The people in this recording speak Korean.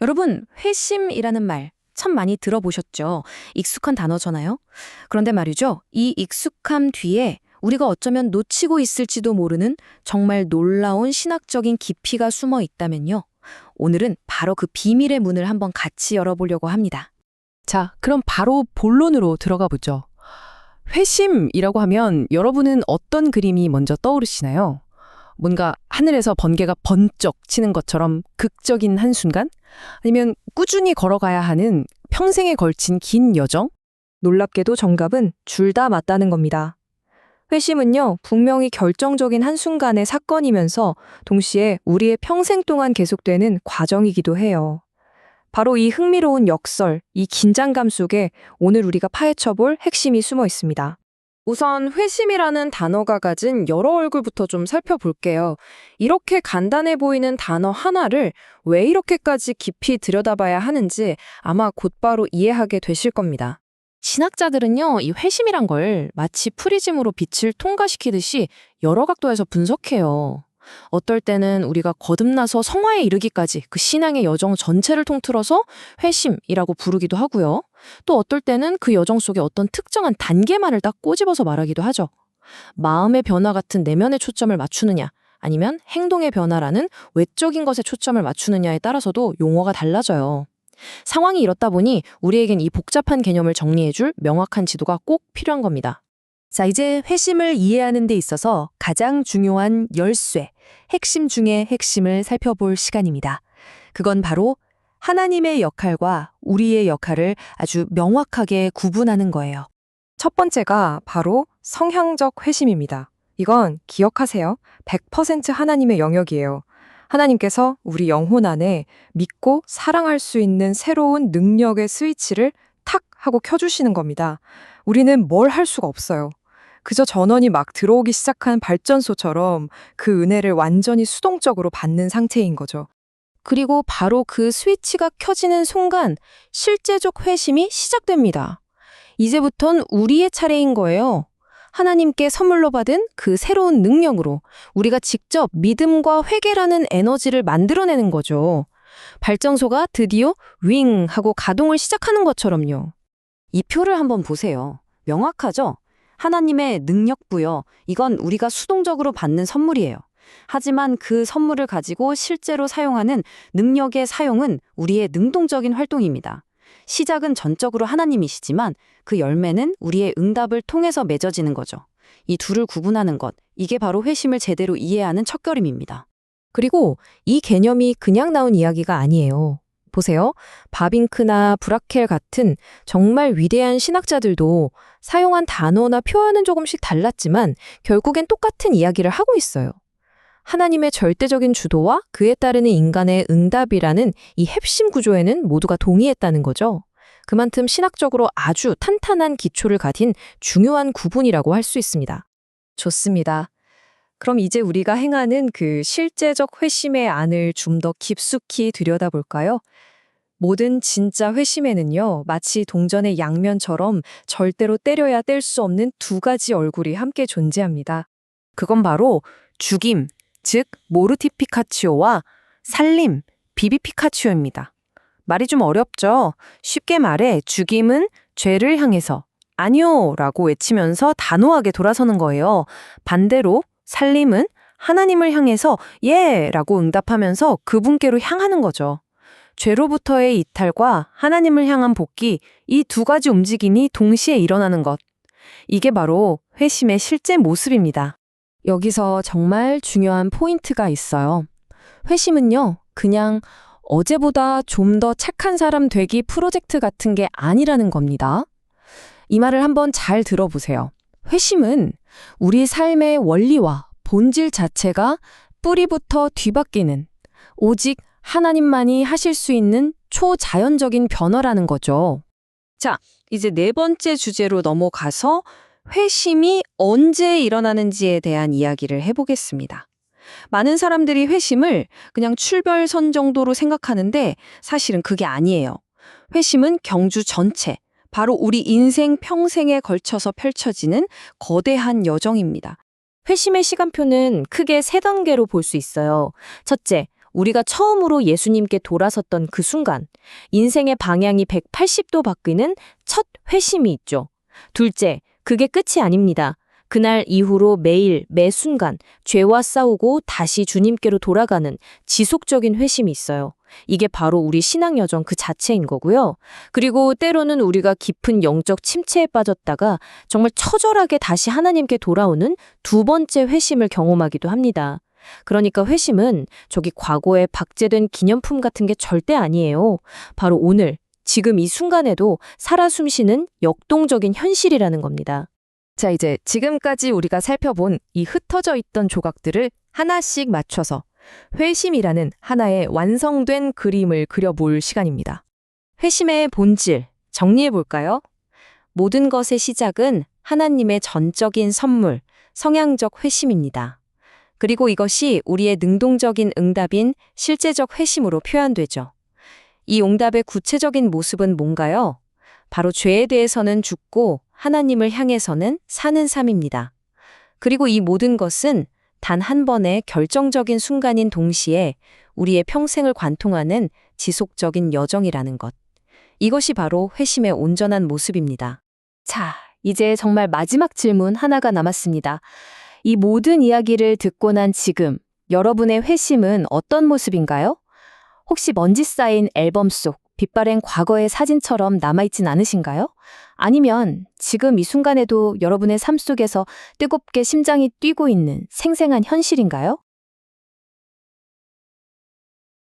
여러분, 회심이라는 말 참 많이 들어보셨죠? 익숙한 단어잖아요. 그런데 말이죠. 이 익숙함 뒤에 우리가 어쩌면 놓치고 있을지도 모르는 정말 놀라운 신학적인 깊이가 숨어 있다면요. 오늘은 바로 그 비밀의 문을 한번 같이 열어보려고 합니다. 자, 그럼 바로 본론으로 들어가 보죠. 회심이라고 하면 여러분은 어떤 그림이 먼저 떠오르시나요? 뭔가 하늘에서 번개가 번쩍 치는 것처럼 극적인 한순간? 아니면 꾸준히 걸어가야 하는 평생에 걸친 긴 여정? 놀랍게도 정답은 둘 다 맞다는 겁니다. 회심은요, 분명히 결정적인 한순간의 사건이면서 동시에 우리의 평생 동안 계속되는 과정이기도 해요. 바로 이 흥미로운 역설, 이 긴장감 속에 오늘 우리가 파헤쳐볼 핵심이 숨어 있습니다. 우선 회심이라는 단어가 가진 여러 얼굴부터 좀 살펴볼게요. 이렇게 간단해 보이는 단어 하나를 왜 이렇게까지 깊이 들여다봐야 하는지 아마 곧바로 이해하게 되실 겁니다. 신학자들은요, 이 회심이란 걸 마치 프리즘으로 빛을 통과시키듯이 여러 각도에서 분석해요. 어떨 때는 우리가 거듭나서 성화에 이르기까지 그 신앙의 여정 전체를 통틀어서 회심이라고 부르기도 하고요. 또 어떨 때는 그 여정 속에 어떤 특정한 단계만을 딱 꼬집어서 말하기도 하죠. 마음의 변화 같은 내면의 초점을 맞추느냐, 아니면 행동의 변화라는 외적인 것에 초점을 맞추느냐에 따라서도 용어가 달라져요. 상황이 이렇다 보니 우리에겐 이 복잡한 개념을 정리해줄 명확한 지도가 꼭 필요한 겁니다. 자, 이제 회심을 이해하는 데 있어서 가장 중요한 열쇠, 핵심 중의 핵심을 살펴볼 시간입니다. 그건 바로 하나님의 역할과 우리의 역할을 아주 명확하게 구분하는 거예요. 첫 번째가 바로 성향적 회심입니다. 이건 기억하세요. 100% 하나님의 영역이에요. 하나님께서 우리 영혼 안에 믿고 사랑할 수 있는 새로운 능력의 스위치를 탁 하고 켜주시는 겁니다. 우리는 뭘 할 수가 없어요. 그저 전원이 막 들어오기 시작한 발전소처럼 그 은혜를 완전히 수동적으로 받는 상태인 거죠. 그리고 바로 그 스위치가 켜지는 순간 실제적 회심이 시작됩니다. 이제부턴 우리의 차례인 거예요. 하나님께 선물로 받은 그 새로운 능력으로 우리가 직접 믿음과 회개라는 에너지를 만들어내는 거죠. 발전소가 드디어 윙 하고 가동을 시작하는 것처럼요. 이 표를 한번 보세요. 명확하죠? 하나님의 능력 부여, 이건 우리가 수동적으로 받는 선물이에요. 하지만 그 선물을 가지고 실제로 사용하는 능력의 사용은 우리의 능동적인 활동입니다. 시작은 전적으로 하나님이시지만 그 열매는 우리의 응답을 통해서 맺어지는 거죠. 이 둘을 구분하는 것, 이게 바로 회심을 제대로 이해하는 첫걸음입니다. 그리고 이 개념이 그냥 나온 이야기가 아니에요. 보세요. 바빙크나 브라켈 같은 정말 위대한 신학자들도 사용한 단어나 표현은 조금씩 달랐지만 결국엔 똑같은 이야기를 하고 있어요. 하나님의 절대적인 주도와 그에 따르는 인간의 응답이라는 이 핵심 구조에는 모두가 동의했다는 거죠. 그만큼 신학적으로 아주 탄탄한 기초를 가진 중요한 구분이라고 할 수 있습니다. 좋습니다. 그럼 이제 우리가 행하는 그 실제적 회심의 안을 좀 더 깊숙이 들여다볼까요? 모든 진짜 회심에는요, 마치 동전의 양면처럼 절대로 때려야 뗄 수 없는 두 가지 얼굴이 함께 존재합니다. 그건 바로 죽임, 즉 모르티피카치오와 살림, 비비피카치오입니다. 말이 좀 어렵죠? 쉽게 말해 죽임은 죄를 향해서 아니요 라고 외치면서 단호하게 돌아서는 거예요. 반대로 살림은 하나님을 향해서 예 라고 응답하면서 그분께로 향하는 거죠. 죄로부터의 이탈과 하나님을 향한 복귀, 이 두 가지 움직임이 동시에 일어나는 것. 이게 바로 회심의 실제 모습입니다. 여기서 정말 중요한 포인트가 있어요. 회심은요, 그냥 어제보다 좀 더 착한 사람 되기 프로젝트 같은 게 아니라는 겁니다. 이 말을 한번 잘 들어보세요. 회심은 우리 삶의 원리와 본질 자체가 뿌리부터 뒤바뀌는 오직 하나님만이 하실 수 있는 초자연적인 변화라는 거죠. 자, 이제 네 번째 주제로 넘어가서 회심이 언제 일어나는지에 대한 이야기를 해보겠습니다. 많은 사람들이 회심을 그냥 출별선 정도로 생각하는데 사실은 그게 아니에요. 회심은 경주 전체, 바로 우리 인생 평생에 걸쳐서 펼쳐지는 거대한 여정입니다. 회심의 시간표는 크게 세 단계로 볼 수 있어요. 첫째, 우리가 처음으로 예수님께 돌아섰던 그 순간, 인생의 방향이 180도 바뀌는 첫 회심이 있죠. 둘째, 그게 끝이 아닙니다. 그날 이후로 매일, 매 순간 죄와 싸우고 다시 주님께로 돌아가는 지속적인 회심이 있어요. 이게 바로 우리 신앙 여정 그 자체인 거고요. 그리고 때로는 우리가 깊은 영적 침체에 빠졌다가 정말 처절하게 다시 하나님께 돌아오는 두 번째 회심을 경험하기도 합니다. 그러니까 회심은 저기 과거에 박제된 기념품 같은 게 절대 아니에요. 바로 오늘, 지금 이 순간에도 살아 숨쉬는 역동적인 현실이라는 겁니다. 자, 이제 지금까지 우리가 살펴본 이 흩어져 있던 조각들을 하나씩 맞춰서 회심이라는 하나의 완성된 그림을 그려볼 시간입니다. 회심의 본질, 정리해 볼까요? 모든 것의 시작은 하나님의 전적인 선물, 성향적 회심입니다. 그리고 이것이 우리의 능동적인 응답인 실제적 회심으로 표현되죠. 이 응답의 구체적인 모습은 뭔가요? 바로 죄에 대해서는 죽고 하나님을 향해서는 사는 삶입니다. 그리고 이 모든 것은 단 한 번의 결정적인 순간인 동시에 우리의 평생을 관통하는 지속적인 여정이라는 것. 이것이 바로 회심의 온전한 모습입니다. 자, 이제 정말 마지막 질문 하나가 남았습니다. 이 모든 이야기를 듣고 난 지금 여러분의 회심은 어떤 모습인가요? 혹시 먼지 쌓인 앨범 속 빛바랜 과거의 사진처럼 남아있진 않으신가요? 아니면 지금 이 순간에도 여러분의 삶 속에서 뜨겁게 심장이 뛰고 있는 생생한 현실인가요?